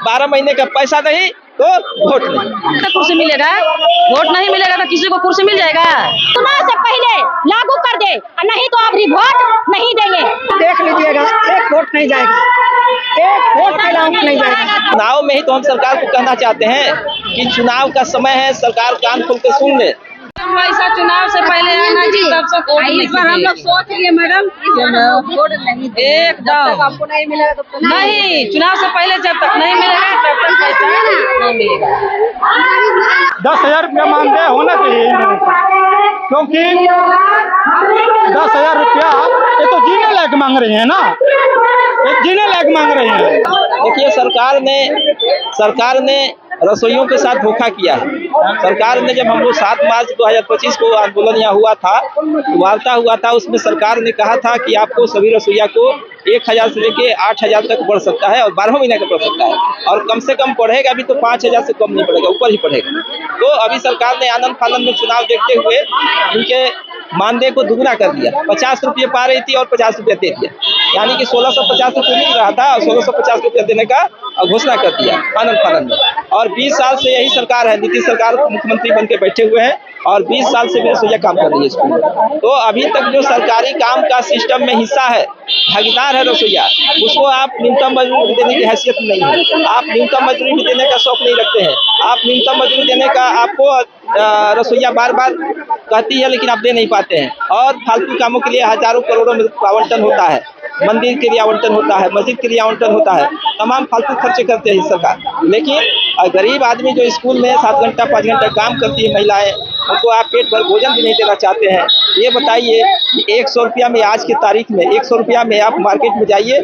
12 महीने का पैसा नहीं तो वोट नहीं। तो कुर्सी मिलेगा, वोट नहीं मिलेगा तो किसी को कुर्सी मिल जाएगा। चुनाव से पहले लागू कर दे, नहीं तो अब वोट नहीं देंगे। देख लीजिएगा, एक वोट नहीं जाएगा, एक वोट का अलाउंस नहीं जाएगा। चुनाव में ही तो हम सरकार को कहना चाहते हैं कि चुनाव का समय है, सरकार कान खोल के सुन ले। पैसा चुनाव से पहले आना जी, तब से वोट नहीं। इस बार हम लोग सोच लिए मैडम, वोट नहीं एकदम आपको नहीं मिलेगा तो नहीं। चुनाव से पहले जब तक नहीं मिलेगा तब तक पैसा नहीं मिलेगा। 10,000 रुपया मानदेय होना चाहिए, क्योंकि 10,000 रुपया ये तो जीने लायक मांग रहे हैं ना, ये जीने लायक मांग रहे हैं। देखिए, सरकार ने रसोइयों के साथ धोखा किया है। सरकार ने जब हम लोग 7 मार्च 2025 को आंदोलन यहाँ हुआ था, वार्ता हुआ था, उसमें सरकार ने कहा था कि आपको सभी रसोइया को 1,000 से लेके 8,000 तक बढ़ सकता है और 12 महीने का बढ़ सकता है, और कम से कम बढ़ेगा भी तो 5,000 से कम नहीं बढ़ेगा, ऊपर ही बढ़ेगा। तो अभी सरकार ने आनंद फानंद में चुनाव देखते हुए इनके मानदेय को दुगुना कर दिया। 50 रुपये पा रही थी और 50 रुपया दे दिया, यानी कि 1650 रुपये मिल रहा था और 1650 रुपया देने का घोषणा कर दिया आनंद फानंद में। और 20 साल से यही सरकार है, नीतीश सरकार मुख्यमंत्री बन के बैठे हुए हैं और 20 साल से भी रसोइया काम कर रही है स्कूल में। तो अभी तक जो सरकारी काम का सिस्टम में हिस्सा है, भागीदार है रसोइया, उसको आप न्यूनतम मजदूरी देने की हैसियत नहीं है। आप न्यूनतम मजदूरी भी देने का शौक नहीं रखते हैं। आप न्यूनतम मजदूरी देने का आपको रसोइया बार बार कहती है, लेकिन आप दे नहीं पाते हैं। और फालतू कामों के लिए हजारों करोड़ों में आवंटन होता है, मंदिर के लिए आवंटन होता है, मस्जिद के लिए आवंटन होता है, तमाम फालतू खर्चे करते हैं सरकार। लेकिन गरीब आदमी जो स्कूल में 7 घंटा 5 घंटा काम करती है महिलाएं, उनको आप पेट भर भोजन भी नहीं देना चाहते हैं। ये बताइए कि 100 रुपया में, आज की तारीख में 100 रुपया में आप मार्केट में जाइए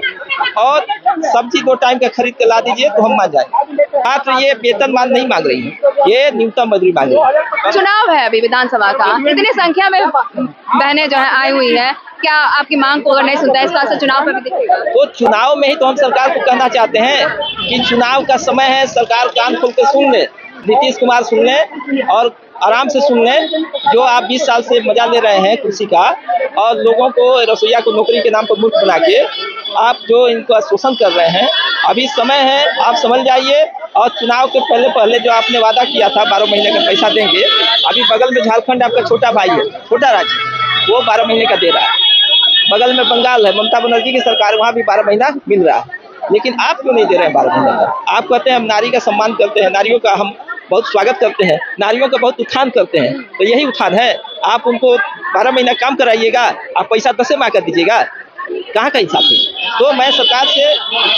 और सब्जी 2 टाइम का खरीद के ला दीजिए तो हम मान जाएंगे। मात्र ये वेतनमान नहीं मांग रही है, ये न्यूनतम मजदूरी मांग रही है। चुनाव है अभी विधानसभा का, इतनी संख्या में बहनें जो है आई हुई है, क्या आपकी मांग को अगर नहीं सुनता है इसका असर चुनाव पर भी दिखेगा? तो चुनाव में ही तो हम सरकार को कहना चाहते हैं कि चुनाव का समय है, सरकार कान खोल के सुन ले, नीतीश कुमार सुन ले और आराम से सुन लें। जो आप 20 साल से मजा ले रहे हैं कुर्सी का और लोगों को, रसोइया को नौकरी के नाम पर मूर्ख बना के आप जो इनको शोषण कर रहे हैं, अभी समय है, आप समझ जाइए। और चुनाव के पहले जो आपने वादा किया था 12 महीने का पैसा देंगे, अभी बगल में झारखंड आपका छोटा भाई है, छोटा राज्य, वो 12 महीने का दे रहा है। बगल में बंगाल है, ममता बनर्जी की सरकार, वहाँ भी 12 महीना मिल रहा है, लेकिन आप क्यों नहीं दे रहे हैं 12 महीने का? आप कहते हैं हम नारी का सम्मान करते हैं, नारियों का हम बहुत स्वागत करते हैं, नारियों का बहुत उत्थान करते हैं, तो यही उत्थान है। आप उनको 12 महीना काम कराइएगा, आप पैसा 10 माह कर दीजिएगा, कहाँ का इंसाफ है? तो मैं सरकार से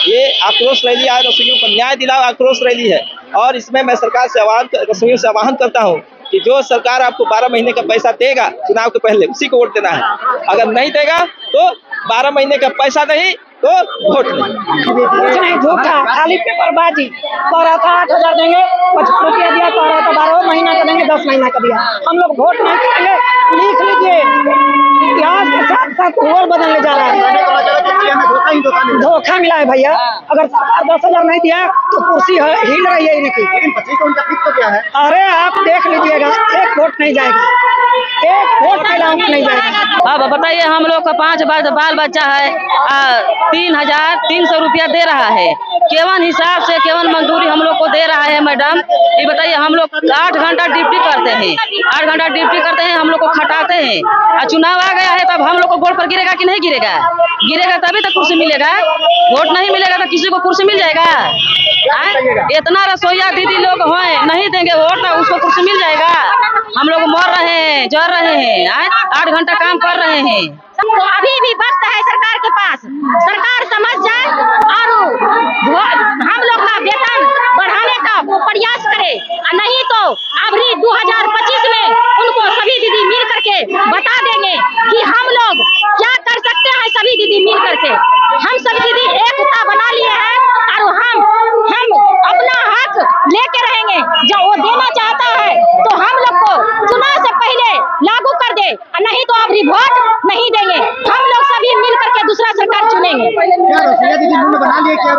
ये आक्रोश रैली आज रसोइयों पर न्याय दिलाओ आक्रोश रैली है, और इसमें मैं सरकार से रसोइयों से आह्वान करता हूँ कि जो सरकार आपको 12 महीने का पैसा देगा चुनाव के पहले, उसी को वोट देना है। अगर नहीं देगा तो 12 महीने का पैसा नहीं तो वोट नहीं। धोखा, खाली पेपरबाजी। कह रहा था 8,000 देंगे, 55 रुपया दिया, कह रहा था 12 महीना का देंगे, 10 महीना का दिया। हम लोग वोट नहीं करेंगे, लिख लीजिए। इतिहास के साथ साथ और बदलने जा रहा है। धोखा मिला है भैया। अगर सरकार 10,000 नहीं दिया तो कुर्सी हिल रही है इनकी। अरे आप देख लीजिएगा, एक वोट नहीं जाएगा, एक वोट का अलाउंस नहीं जाएगा। अब बताइए, हम लोग का 5 बाल बच्चा है, 3,300 रुपया दे रहा है, केवन हिसाब से केवन मजदूरी हम लोग को दे रहा है मैडम? ये बताइए, हम लोग 8 घंटा ड्यूटी करते हैं, 8 घंटा ड्यूटी करते हैं, हम लोग को खटाते हैं, और चुनाव आ गया है तब हम लोग को वोट पर गिरेगा कि नहीं गिरेगा? गिरेगा तभी तो कुर्सी मिलेगा, वोट नहीं मिलेगा तो किसी को कुर्सी मिल जाएगा? इतना रसोइया दीदी लोग हैं, नहीं देंगे वोट तो उसको कुर्सी मिल जाएगा? हम लोग मर रहे हैं, जर रहे हैं, 8 घंटा काम कर रहे हैं। तो अभी भी वक्त है सरकार के पास, सरकार समझ जाए और हम लोग का वेतन बढ़ाने का प्रयास करे, नहीं तो अभी 2025 में उनको सभी दीदी मिल करके बता देंगे कि हम लोग क्या कर सकते हैं। सभी दीदी मिल करके हम सभी दीदी एकता बना लिए हैं और हम अपना हक लेके रहेंगे। जब वो देना चाहता है तो हम लोग को चुनाव से पहले लागू कर दे, नहीं तो अब वोट नहीं देंगे। हम लोग सभी मिल करके दूसरा सरकार चुनेंगे। क्या रसोइया दीदी बना लिए क्या?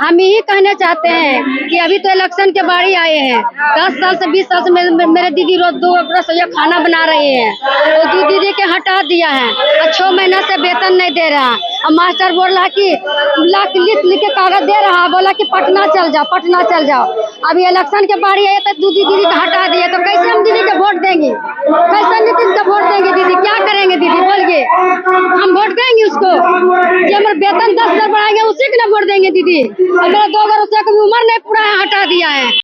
हम यही कहना चाहते हैं कि अभी तो इलेक्शन के बारी आए हैं, 10 साल से 20 साल से मेरे दीदी रोज 2 रसोइया खाना बना रही है, तो दीदी के हटा दिया है और 6 महीना से वेतन नहीं दे रहा। और मास्टर बोल रहा कि लिख के कागज दे रहा, बोला कि पटना चल जाओ, पटना चल जाओ। अभी इलेक्शन के बारी आए तो दीदी का हटा दिए, तो कैसे हम दीदी के वोट देंगे? कैसे नीतीश का वोट देंगे? दीदी क्या करेंगे? दीदी बोलिए, हम वोट देंगे उसको जो हमारा वेतन 10 हजार बढ़ाएंगे, उसी के ना वोट देंगे दीदी। हमारा 2 वर्ष की उम्र नहीं पूरा है, हटा दिया है।